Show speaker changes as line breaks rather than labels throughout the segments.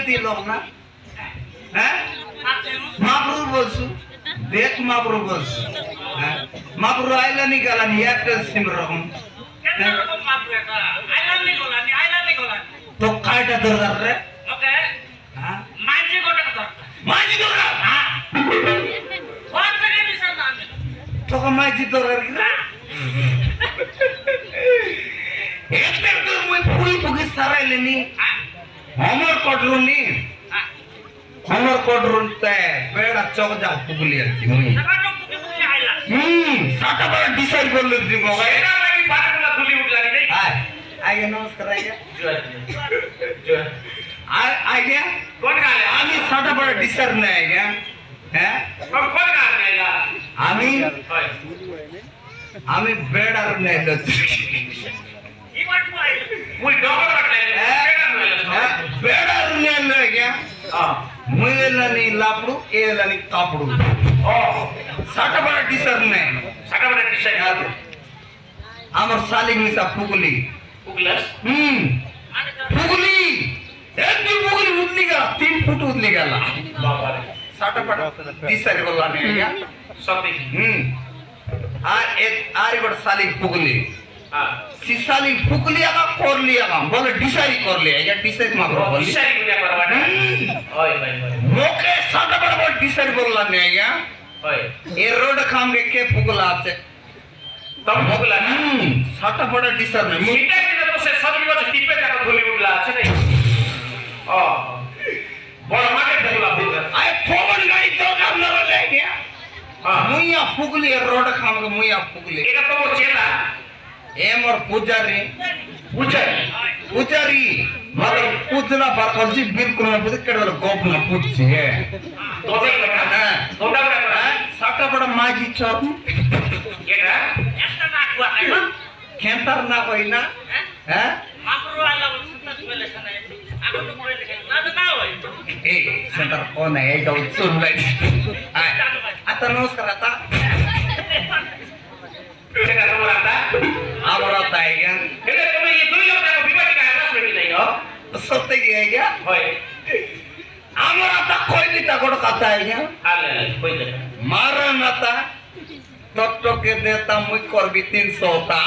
দিল না হ্যাঁ মাপরু বলছু দেখ মাপরু বলছু হ্যাঁ মাপরু আইলানি গালানি এয়ারটেল সিম রকম তো কাইটা দরকার রে
ওকে
হ্যাঁ
মাঝি গোটা দরকার
মাঝি দরকার
হ্যাঁ কোন থেকে বিশাল নাম
তো মাঝি দরকার কি একটা তো মই পুরি পুকি সারাইলেনি আমার কটরুনি আমার কটরুন তে বেড়া চক যা পুগলি আছে মই
সকাটো পুকি পুকি আইলা
সাটা বড় ডিসাইড করলে দি মগা
এরা লাগি বারগুলা ধুলি উঠলানি রে
আয় আগে নমস্কার আগে
জয় জয়
আগে
কোন গালে
আমি সাটা বড় ডিসাইড নাই আগে হ্যাঁ
কোন গালে আইলা
আমি
হয়
আমি বেড়ার নাই লচ্ছি
ই বাট মই মুই ডবল কাটলে কেডা নইলা
বেড়ার নাই লাগে মুইলানি লাপড়ু এলানি কাপড়ু
ও
সাটা বড় ডিসাইড নাই
সাটা বড় ডিসাইড
আমার শালি মিসা ফুগলি
উগলাস
ফুগলি একটি ফুগলি উঠলি গেল 3 ফুট উঠলি গেল
বাবা রে
সাটা বড় ডিসাইড করলা নে আগে
সব দেখি
আর এক আর বড় শালি ফুগলি
हां
सिसाली फुकली आगा कर लिया काम बोले डिसाइड कर लिया या डिसाइड मा कर बोली
डिसाइड गुनिया करवाटा ओय भाई
मोके साटा बड़ डिसाइड करला ने या
ओय
ए रोड खाम के फुकला আছে
तब फुकला
साटा बड़ डिसाइड ने
सीटा के तो से सब बिगो टिपे का धुली उठला আছে নাই ओ बड़ माके फुकला फुकला
आय फोन गाई तो काम न ले गया हां मुइया फुकली रोड खाम के मुइया फुकली
এটা তো মোর চেলা
ए मोर पुजारी
पूजारी
पुजारी मतलब पूजना बारकजी बिल्कुल न पूछ केडल गोप न पूछ है
তোদের কথা তোমরা কথা
साटा बड़ा माजी चोर
এটা একটা না কুয়া নাই
खेंतर ना कोई ना हैं
মাকরু আলা সুন্নাত বলে শোনায় এখন তো পড়ে লিখে না তো না হয়
ए सेंटर कौन है ये तो सुन ले आता नमस्कार आता
এটা তোমার আতা
आवर आता है क्या
এটা তুমি এই দুই লোক টাকা বিবাহ টাকা হ্যারাসমেন্ট নাই हो
सत्य की है क्या
হয়
आवर आता कोई नहीं ता कोड खाता है क्या
আলে কই দে
मारा नाता टट्टो के देता मुई कर भी 300 ता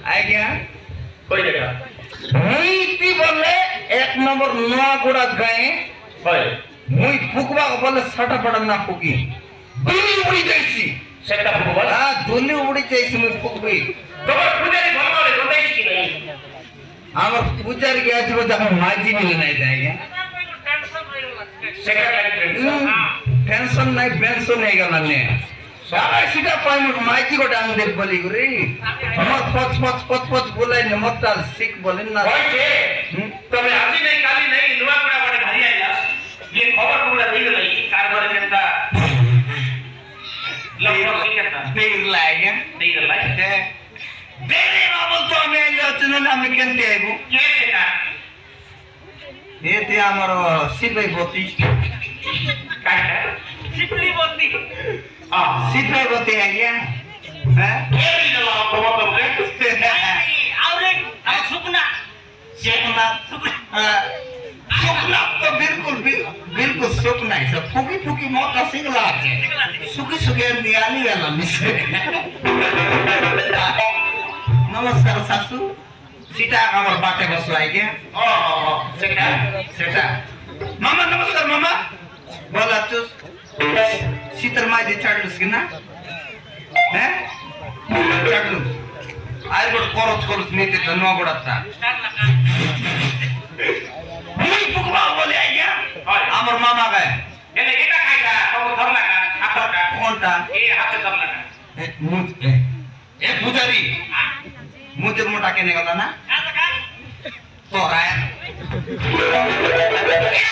है क्या
কই দেখা
मुई ती बोले एक नंबर नवा गुड़ा गए
হয়
मुई फुकवा बोले सटा पड़ा ना फुकी दुली उड़ी जैसी
সেটা ফুকবল
हां दुली उड़ी जैसी मुई फुकबी
তোমার পূজারি ভালো করে কোথায় কি নাই
আমার পূজার কে আছে যখন মাঝি মিলে নাই যায়গা
সেটা লাগে
টেনশন নাই বেনশন নাই গেল নে সারা সিটা পাইম মাঝি গোটা আন দেব বলি গুরি মত পচ পচ পচ পচ বলাই না মত শিখ বলেন না
হইছে তবে আজি নাই কালি নাই নুয়া গুড়া মানে ভারি আইলাস ये खबर पूरा देई गई कारबार जनता लगभग नहीं करता
देर लागे
देई गई
है देरे बाबू तो मैं लोचन ना मैं केनते आइबो
ये सेटा
ए ते हमरो सिपाई बोती
काटा सिपली बोती हां
सिपाई बोती है क्या हैं
ये भी जला खबर तो के आवरे सुकना
सुकना सुकना तो बिल्कुल बिल्कुल सुकना है सब फुकी फुकी मोटा सिंगला है सुकी सुकी नियाली वाला मिसे नमस्कार सासू सीता हमर बाटे बसलाई के
ओ सेटा
सेटा मामा नमस्कार मामा बोला तू सीतर माई दे चाडलुस कि ना हैं चाडलु आइ बड करत नीते त न गडता मुई फुकवा बोले आइया
হয়
हमर मामा गए
এনে এটা খাইলা তো ধরলা কা আটটা
कोनटा
এই হাতে ধরলা কা
ए पुजारी मुझे मोटा केने गला ना
কাটা
तोरा ए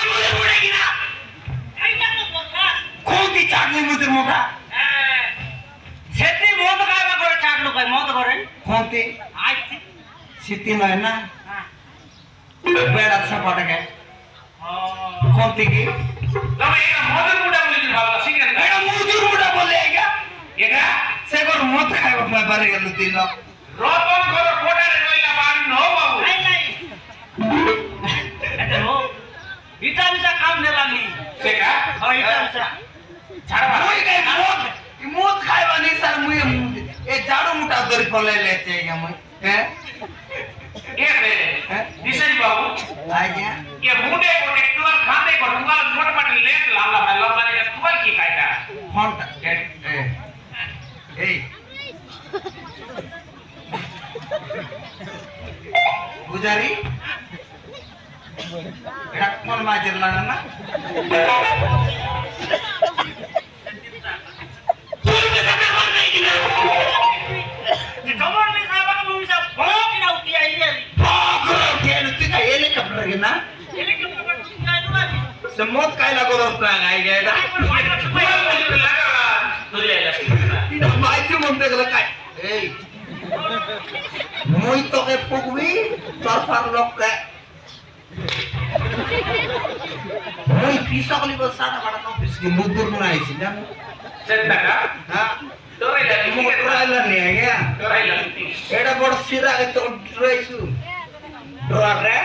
मुझे मोटा किना
এইটা তো বদমাস
कोती चाटली मुझे मोटा
সেটি মদ খাইবা করে চাটলো কই মদ করে
कोती
আইছি
सिटी में ना
হ্যাঁ
बेड़ा सपाट गए
ও
कोती की
তবে এটা মদের মুড়া বলি ভালো শিখেন না
बेड़ा मुझे मोटा बोले आएगा
এটা
से कर मत खाए मैं बारे गलती ना
রতন ঘর কোটারে রইলা বাড়ি ন বাবু
এটা হো ইটা মিছা কাম নেলানি
সেটা
হয় ইটা মিছা
ছাড়বা
মুই কে মুত খাইবা নি স্যার মুই এ জাড়ু মুটা ধরি ফলে লেতে মুই হ্যাঁ
এ রে
হ্যাঁ?
দিশারি বাবু
আজ্ঞা
ये मुंडे को टेक्टुअल खाते को तुम्हारा मोटा मोटा लेट लाला है लाला ने तुम्हार की काटा
ফোনটা এই পূজারি এটা কোন মাঝের লাগা না
খবর নি সাহেব মুমিসা বড় কিনা উঠি আইলি
হেলিকপ্টার না
হেলিকপ্টার पर जाय दुआरी
समोत कायला गरज ना काय गेला तिला माहिती म्हणते गेलं काय ए मुई তোকে পুকবি তোর ফার লোক কে মুই পিসকলি বসাটা বাড়া তো পিসকি মুদুর না আইছি না হ্যাঁ মোটরাইলা নিয়ে গিয়া এটা বড় সিরা কে তো ড্রাইছু ড্রার রে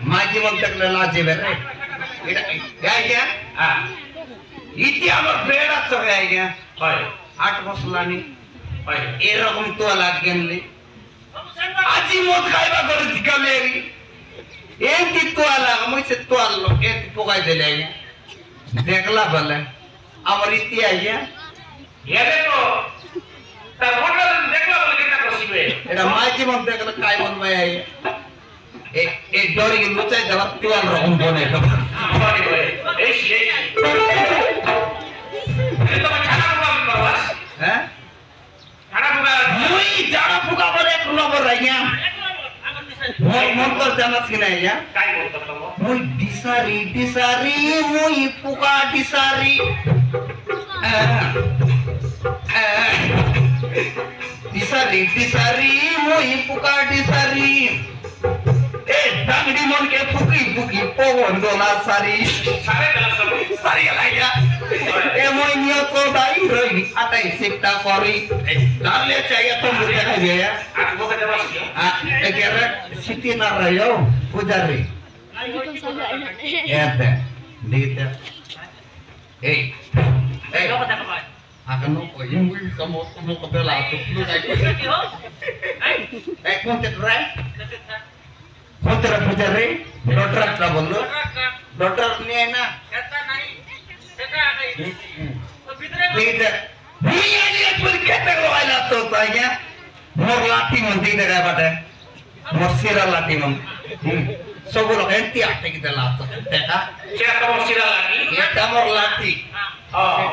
माझी म्हणतात लाजे बेरे काय घ्या इथे আমার বেড়া চলে আই গিয়া 8 বছলানি এরকম তোলা গেনলি আজি মদ খাইবা করে দিকালেরি এন্তি তোলা মইছে তোয়ালো এন্তি পোকাই দিলে আইয়া দেখলা বলে আমার ইতি আইয়া
ये देखो তার মোটা দেখলা বলে কেটা বসিবে
এটা মাঝি মধ্যে গেলে কাই বলবাই আইয়া এই ডরি লুচাই দেওয়া তোয়াল রকম বনে
আমারে বলে এই সেই এটা তো ছানা বুকা করবাস
হ্যাঁ
ছানা বুকা
মুই জাড়া ফুকা বলে এক নম্বর আইয়া মুই মন কর জানাস কি না আইয়া
কাই বলতো তুমি
মুই দিসারি দিসারি মুই ফুকা দিসারি দিসারি দিসারি মুই ফুকা দিসারি এ ডাংডি মন কে ফুকি ফুকি পবন দোলা সারি
সারে গেল সব
সারি লাইয়া এ মই নিয় তো দাই রই আটাই সিকটা করি ডালে চাইয়া তো মুতে খাইবে
আর বকে দেবাস কি
একেবারে সিটি না রয়ো পূজারি এতে দিতে এই এই
কথা কয়
akan ko yung wi samo mo ko bela to lu dai ko
কি হো এই
konte rai konte ra pujare doctor ta bollo doctor ne na
এটা নাই সেটা নাই তো ভিতরে
dite ni ani pur kete ko ala to tanya mor lati mon dite ga bate mor sira lati mon sobulo enti ate kita lato teka
সেটা তো সিরা লাগি
eta mor lati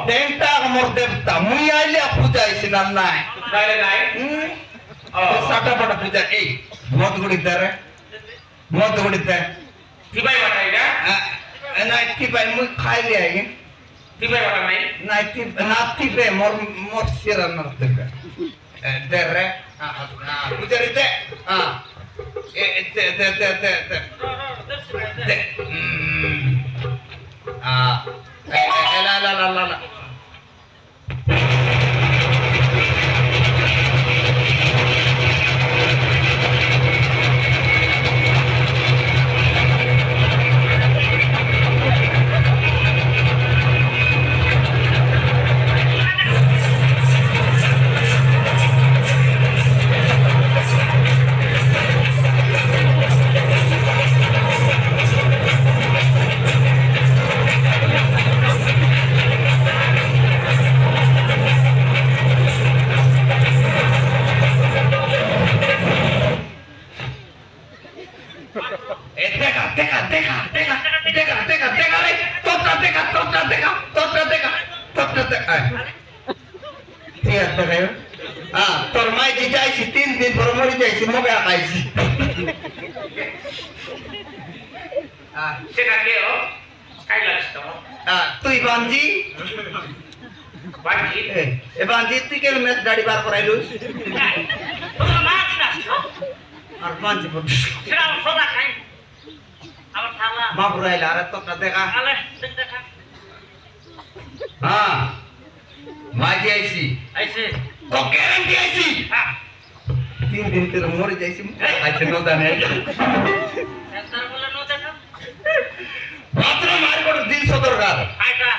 Denta amor devta, muy aile a puja isinan nai.
গাইলে গাই
Sata pada puja, mot gudidare, mot gudidare.
দিবাই বাটাই না
Nai tipai muy khai le ai.
দিবাই বাটা নাই
Nai tipe mor sira nartebe. Dere, puja rite, la. তোর মাই যে যাইছি 3 দিন পর মরি যাইছি মগে আকাইছি
সেটা কে ও কাই লাগছে তো
তুই বাঞ্জি
বাকি
এ বাঞ্জি তুই কেন মেস গাড়ি বার করাইলুস
তোমার মা দিনা
আর বাঞ্জি পড়
সেটা সদা খাই আমার থালা
মা বুড়াইলা আরে তোটা দেখা
আলে দেখা
হ্যাঁ মাঝে আইছি
আইছে
তো গ্যারান্টি আইছি
হ্যাঁ
3 দিন ধরে মরে যাইছি আচ্ছা নো জানে
সেন্টার বলে নো দেখা
মাত্র মারবড় 300 দরকার
আইটা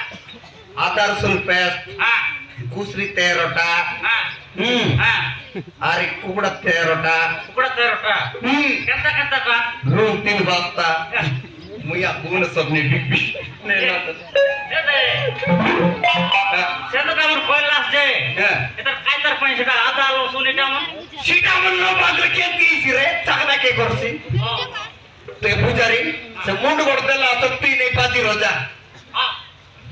আদার রসুন পেস্ট
হ্যাঁ
কুসরি 13টা
হ্যাঁ হ্যাঁ
আর কুকুড়া 13টা
কুকুড়া 13টা কেনটা কেনটা কা
রুম 3 বস্তা মুইয়া কোন সবনে বিপি নে না
দে সেটা কামর কইলাস যে
হ্যাঁ
এটা কাইতার পয়সাটা আদা রসুন এটা মন
সেটা আমার ন বাজরে কে দিয়েছি রে চাকদা কে করছি
ও
ते पुजारी से मुंड ಕೊಡ್ತಲ್ಲ ಸತ್ತಿ ನೇ ಪಾತಿ ರೋಜಾ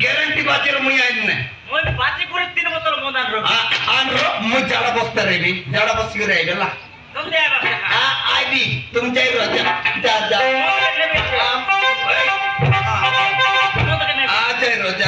ಗ್ಯಾರಂಟಿ ಬಾಜಿರ ಮುಯ ಇನ್ನೆ
মই বাজি করে 3 বোতল মদান রো
ಆನ್ರೋ ಮು ಜಾಡ ಬಸ್ತಾರೆ ಬಿ ಜಾಡ ಬಸ್ಸಿಗೆ ಇದಲ್ಲ
জলদি আইবা
ಆಯ್ದಿ ತುಮ್ ಜೈ ರೋಜಾ ಜಾ ಜಾ ಆ ಜೈ ರೋಜಾ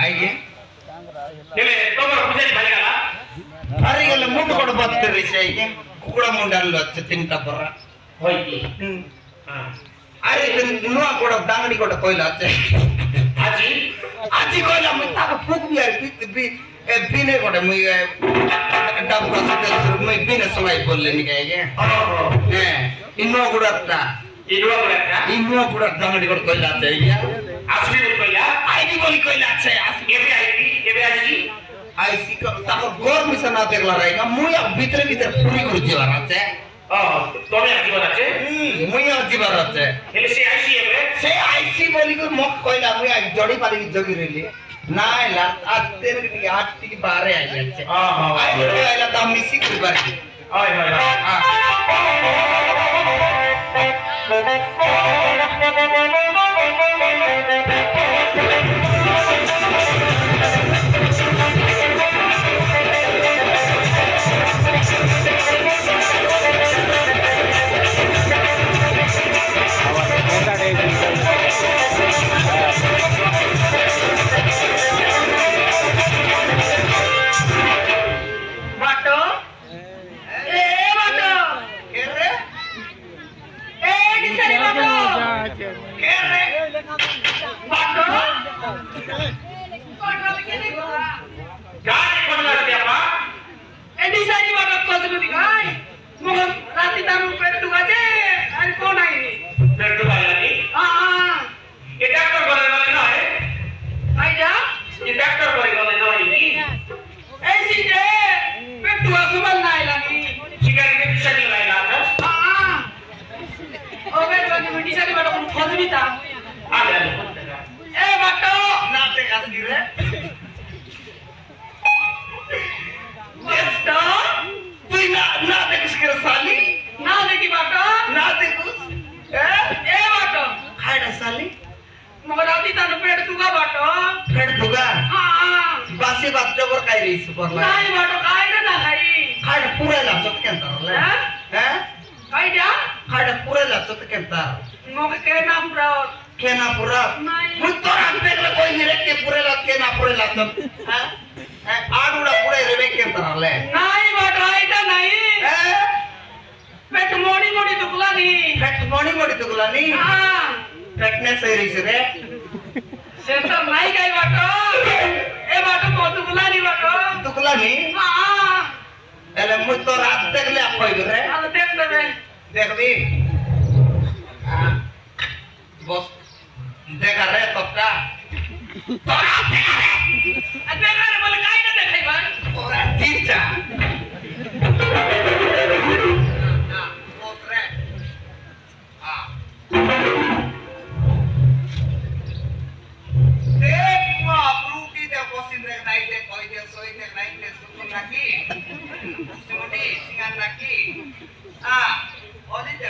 ಆಯ್ಗೆ
নেবে তোমার পূজারি ভাই গেলা
ಅರಿಗೆಲ್ಲ ಮುಂಡು ಕೊಡ ಬರ್ತೀರಿ ಆಯ್ಗೆ ಕುকুಡ ಮುಂಡ ಅಲ್ಲ ತಿಂತ ಬರ
হয় কি হ্যাঁ
আরে নুয়া কোড় দাঙ্গড়ি কোড় কইলা আছে
আজি
আজি কইলা মুই তাকে ফুক বি আর বিনে কোড় মুই ডাব কাছে মুই বিনে সময় বললে নি গায়ে হ্যাঁ ইনো গুড়াটা
ইডুয়া বলেটা
ইনো গুড়া দাঙ্গড়ি কোড় কইলা আছে ইয়া
আসবি কইলা
আইডি বলি কইলা আছে
এবে আইছি
আইসি তাকে গর মিশা না দেখলা রাইগা মুই ভিতরে ভিতরে পুরি করে দিবার আছে
তবে জীবন আছে
মুই দিবার আছে
এলে সে আইছি এবে
সে আইসি বলি কই মক কইলা মুই আজ জড়ি পালি জগি রেলি না এলা আজ তেরে কি 8 থেকে 12 আই যাচ্ছে আই এলা দাম মিসি কইবার কি
হয় হয়
বাটো এ বাটো
কে রে
এ ডিসারি বাটো
কে রে
বাটো বাটো কে দেখো
গাড়ি কোনলা দেবা
এ ডিসারি বাটো কজু দিগাই মগর রাতি তার পেট দুগাছে আর কোন আইনি
পেট দুগাই লাগি
আ
এ ডাক্তার বলে নয়
আইডা
এ ডাক্তার বলে নয় কি
এই সিটে পেট দুগা সুবাল নাই লাগি
সিগারেট পিছানি লাইলা আছে
আ ও বেট বানি ডিসারি বাটো কোন কজু দিতা
আরে
এ বাটো
না তে কাসি রে
বাটো
তুই না দেখিস কে সালি
না দেখি বাটো
না দেখিস
এ বাটো
খাইডা সালি
মগর রাতি তার পেট দুগা বাটো
ফেড দুগা
আ
বাসি বাত জবর কাই রইছ পরলা
নাই বাটো কাইডা না খাই
খাইডা পুরা লাচত কেনতা হলে
হ্যাঁ
হ্যাঁ
কাইডা
খাইডা পুরা লাচত কেনতা
মগে কে নাম রাও
কেনা পুরা
নাই
মুই তোর আগ দেখলে কই নিরে কে পুরা লাত কেনা পুরা লাচত হ্যাঁ আড়ুড়া পুরা রেবে কেনতা হলে
নাই বাটো আইডা নাই
হ্যাঁ
পেট মোড়ি মোড়ি দুগলা নি
ফেট মনি মনি তুগুলা নি
হ্যাঁ
ফেটনেস হই রইছে রে
সেন্টার নাই গাই বাটো এ বাটো কতগুলা নি বাটো
তুগুলা নি
হ্যাঁ
এলে মুই তোর আগ দেখলে কই রে
আলো দেখ দেবে
দেখবি বস দেখা রে তোরা তোরা দেখা রে
আর দেখারে বলে কাইডা দেখাই ভাই
তোরা তিনটা দেখ মা প্রুটি দে বসিন রে নাই দে কই দে সই দে নাই দে সুকুন নাকি সুকুনি সিঙ্গার নাকি ওদিকে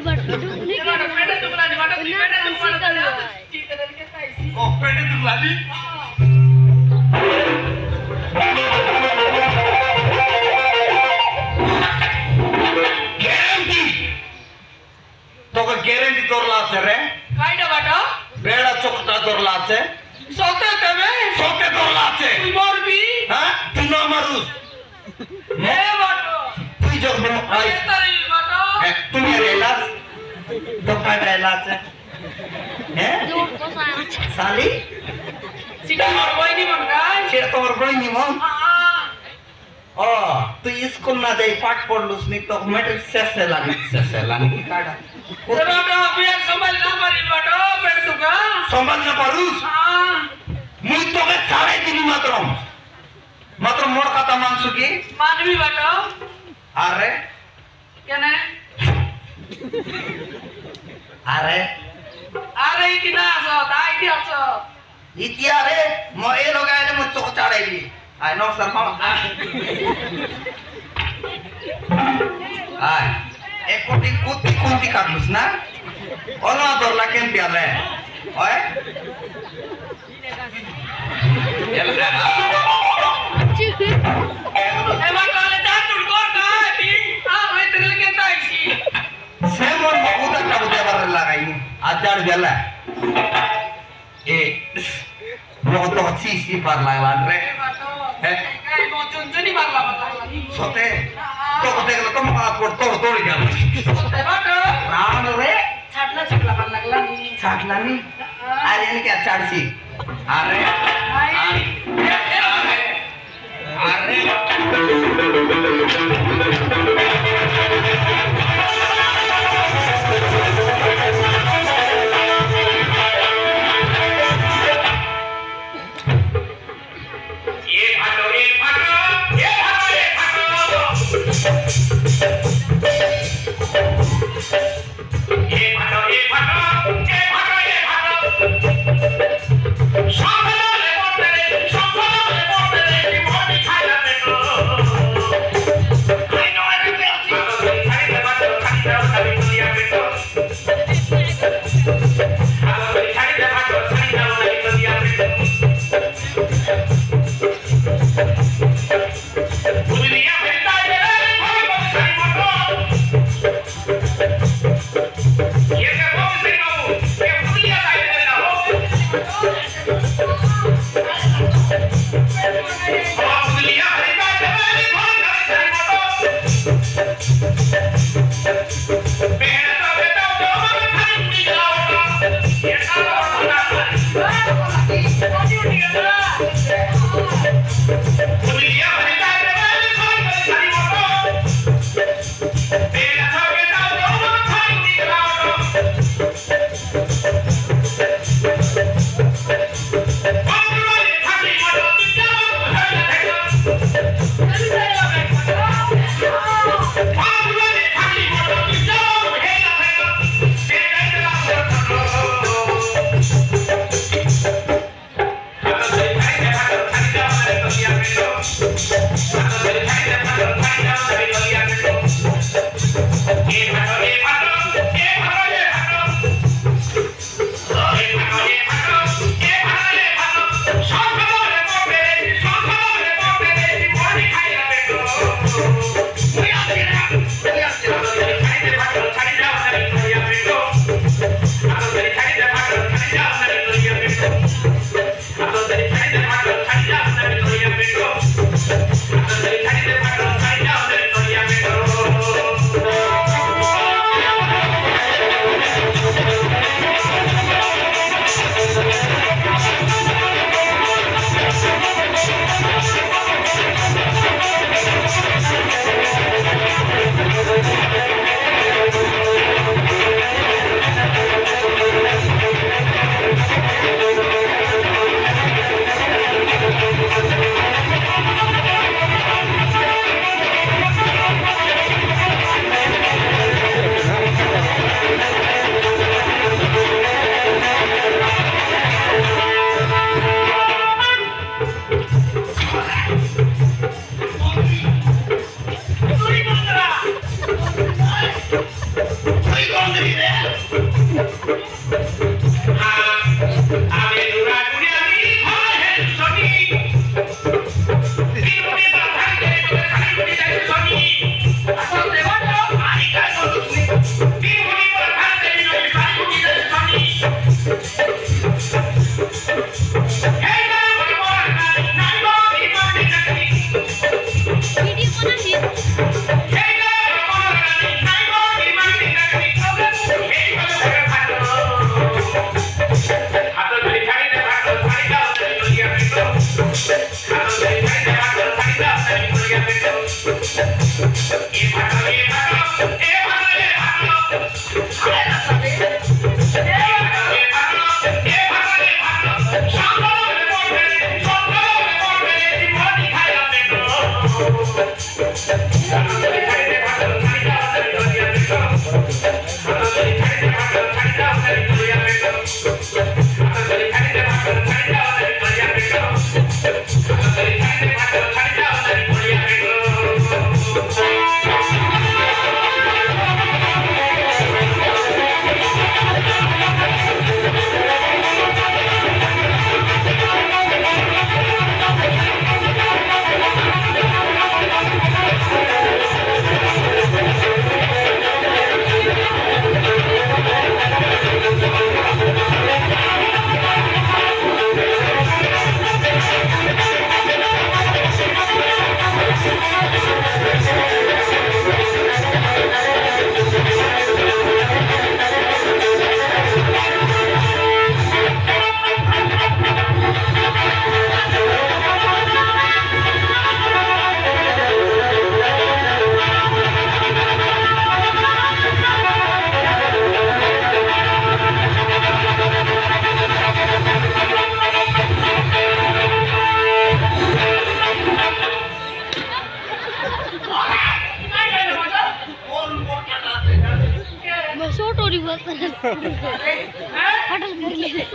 বাটা পেটে দুগলানি বাটা পেটে দুগলানি চিন্তা দিকে তাইছি
ও পেটে দুগলানি গ্যারান্টি তোকে গ্যারান্টি তোরলা আছে রে
কাইডা বাটা
বেড়া চোখটা তোরলা আছে
সতে তবে
চোখে তোরলা আছে
তুই মরবি
হ্যাঁ তুই না মারুস
এ বাটা
তুই যখন আই
তাই বাটা
তুমি রেলাস তো কাজ রেলাস হ্যাঁ সালি
সিটা মরবই নি মনগাই
সেটা তোমার বই নিমন ও তুই স্কুল না যাই পাঠ পড়লুস নি তো মেট্রিক শেষে লাগি কাটা
বাটা বিয়ার সম্ভাল না পারি বাটা পেট দুগা
সম্মান না পারুস মুই তোকে ছাড়াই দিবি মাত্র মোর কথা মাংস কি
মানবি বাটা
আরে
কেনে
আরে
আরে কি না আছো তাই কি আছো
ইতিহারে মো এ লগাইলে মো চোখ ছাড়াইবি আই নো স্যার মামা আই এ কোটি কুন্তি কাটলুস না ওলা দরলা কেমতি আলে ওই
এ বাটা le যা তুই কর না আমি তেরে কে তাইছি
সে মোর বহুত একটা বুঝে বার লাগাইনি আজার বেলা এ বহুত তো সি পার লাগলা রে
এই মচুনজনি বাংলা বাংলা
সতে তো দেখলে তো মাফ কর তোড় গেল
সতে বাটা
রাম রে
ছাটলা ছাটলা ভাল লাগলা নি
ছাটলানি আরে এনে কে ছাড়ছি আরে আরে
সকালে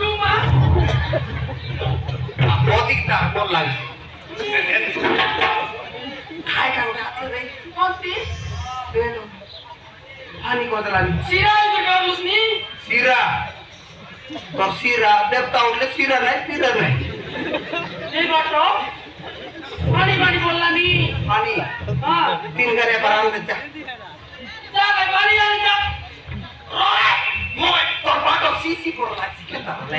চুমা
অধিকটা বল লাগে খাই কাউকে আছে রে
কোনটি
বেলো পানি কত লাগে
সিরাই তো গাবুস নি
সিরা তোর সিরা দেবতা উঠলে সিরা নাই
এই বাটো পানি পানি বললানি
পানি
হ্যাঁ
3 গারে বারান দে যা
যা ভাই পানি আন যা
মই তোর বাটো সিসি পড় লাগছে কেন তাহলে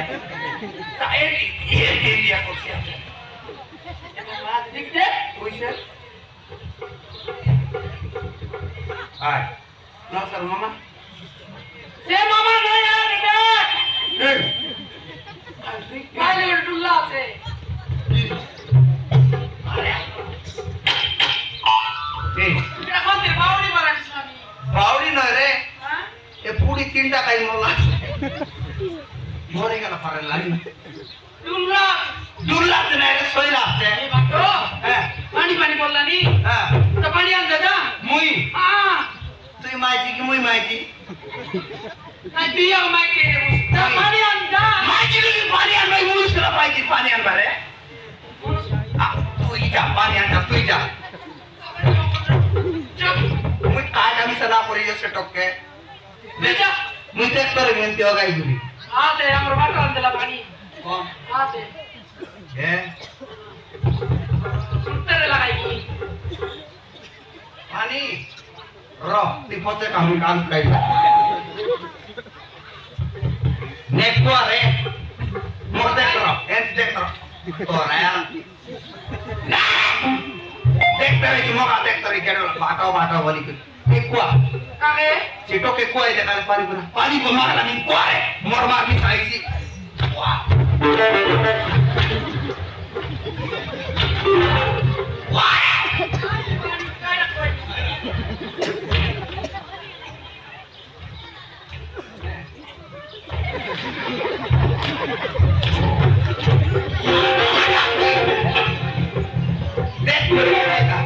তা এই দিয়া করছি
দেখতে
কইছে আয় না স্যার মামা
সে মামা নাই আর দেখ
এই
কালে ডুল্লা আছে
এই
এটা কোনতে বাউরি মারাছিস আমি
বাউরি নয় রে
হ্যাঁ
এ পুরি 3টা খাই মোলা মরে গেল পারে লাগি
ডুল্লা
দুর্লাতে না রে সই লাগছে
এই বাটো
হ্যাঁ
পানি পানি বললানি
হ্যাঁ
তো পানি আন যা
মুই
হ্যাঁ
তুই মাইছি কি মুই মাইছি
নাই দিয়া মাইকে যা পানি আন যা
মাইছি কি পানি আন ভাই মুই তোরা মাইছি পানি আন বারে তুই যা পানি আন তুই যা
চুপ
মুই কাজ আমি সদা করি এসে টকে
যা
মুই দেখ তোর গেন্তি হগাই গুলি
আতে আমার বাটো আন দিলা পানি
কম
আতে
হ্যাঁ
সুতরে লাগাই কি
পানি র তুই পচে কাম খাইলা নেকুয়া রে মোর দেখ র এন্ট দেখ র তোরা দেখতে রে মোকা দেখতে রে কেন বাটাও বলি নেকুয়া
কাকে
সেটো কে কোয়াই দেখালে পারিব না পানি কো মারলা নি কোয়ারে মোর মার নি খাইছি দেখ করে এটা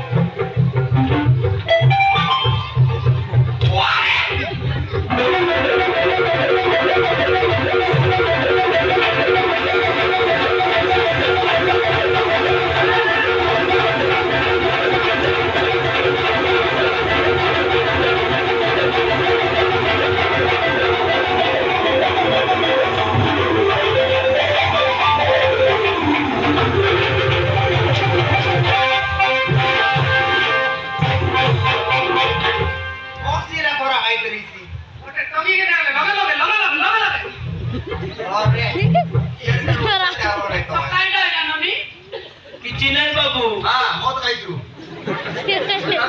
অসিরা করা আই তরিছি
ওটা টমি কে না লাগা
আরে
তো কাইডা জানোনি
କିଛି ନାହିଁ ବାବୁ
হ্যাঁ মত খাইছু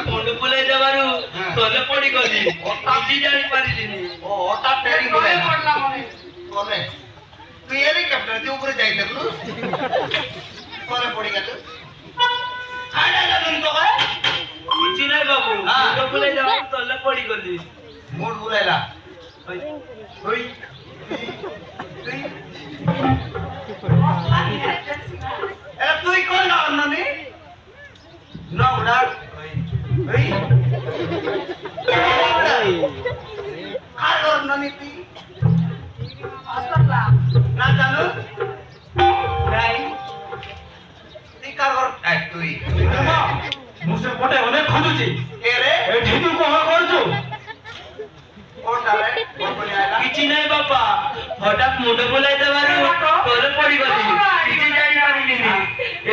ମୁଣ୍ଡ ବୁଲେଇ ଦେବାରୁ ତଲେ ପଡିଗଲି କିଛି ଜାଣିପାରିଲିନି
ও ওটা ট্রেনিং করে
কয়ে পড়লা মনে
বলে তুই হেলিকপ্টার দিয়ে উপরে যাইতেলু পরে পড়ি গেল খাইডা যাবেন তো ভাই
କିଛି ନାହିଁ ବାବୁ ମୁଣ୍ଡ ବୁଲେଇ ଦେବାରୁ ତଲେ ପଡିଗଲି
মুড বুলাইলা ওই ওই তুই এ তুই কোন না ননি না উড়াল ওই কার কর ননি তুই
আস্তালা
না জানো নাই তুই কার কর তুই
মুসে পটে অনেক খুঁজুছি
কে রে
ଏ ଢିଦୁ କଣ କରୁଛୁ
কোনটা রে কোন বলি আইলা
କିଛି ନାହିଁ ବାପା ହଠାତ୍ ମୁଣ୍ଡ ବୁଲେଇ ଦେବାରୁ ତଲେ ପଡିଗଲି କିଛି ଜାଣିପାରିଲିନି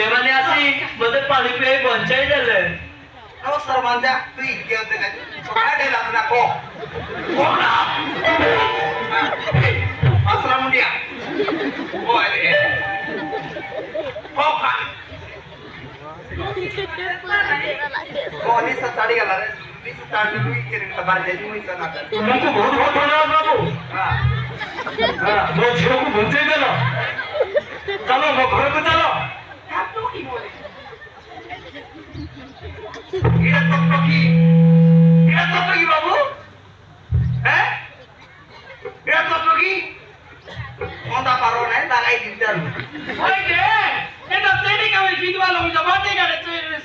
ଏମାନେ ଆସି ମତେ ପାଣି ପିଆଇ ବଞ୍ଚାଇ ଦେଲେ
নমস্কার মানজা তুই কে হতে গেছিস কাটে লাগ না কো কোনা আসসালাম মুন্ডিয়া ও আরে কোকা ও নিসা ছাড়ি গেল রে নিসা ছাড়ি তুই কে রে বাড়ি যাই তুই তো না
ତୁମକୁ ବହୁତ ବହୁତ ଧନ୍ୟବାଦ ବାବୁ
হ্যাঁ
ମୋ ଝିଅକୁ ବଞ୍ଚେଇ ଦେଲ ଚାଲ ମୋ ଘରକୁ ଚାଲ
কাটো কি বলে
এটা তো কি বাবু হ্যাঁ এটা তো কি কোনটা পারো না লাগাই দিতে আর
ওই যে এটা ট্রেনিং আমি বিদবা লোক জমাতে গেলে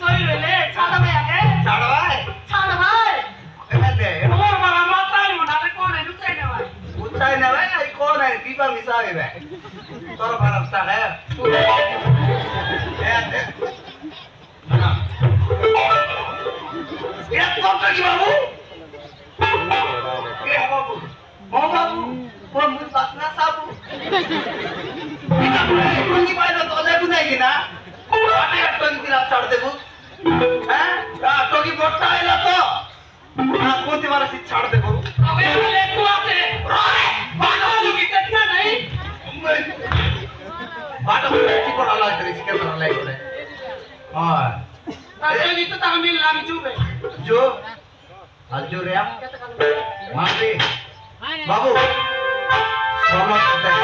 সই রইলে ছাড়া ভাই আগে
ছাড় ভাই
ছাড়া ভাই
এনে দে
তোমার মারা মাথায় মনে হয় কোন ঢুকাই না ভাই
উচ্চাই না ভাই কোন বিপা মিশাবে ভাই তোর বারাস্তা হ্যাঁ কি বাবু ও বাবু ও মুই বাসনা সাবু কি পাইলো তো দেখু নাই কিনা আটে টঙ্কি দিলা ছাড় দেবো হ্যাঁ টঙ্কি বড়টা আইলা তো না কোনতে মারাসি ছাড় দেবো
अबे ले तू आते बालो की कितना नहीं
बाटा की पर आला करे इसके पर आला करे हां
ताकि तो तामिल नाम चुबे
जो आज जो रे मार दे बाबू समझ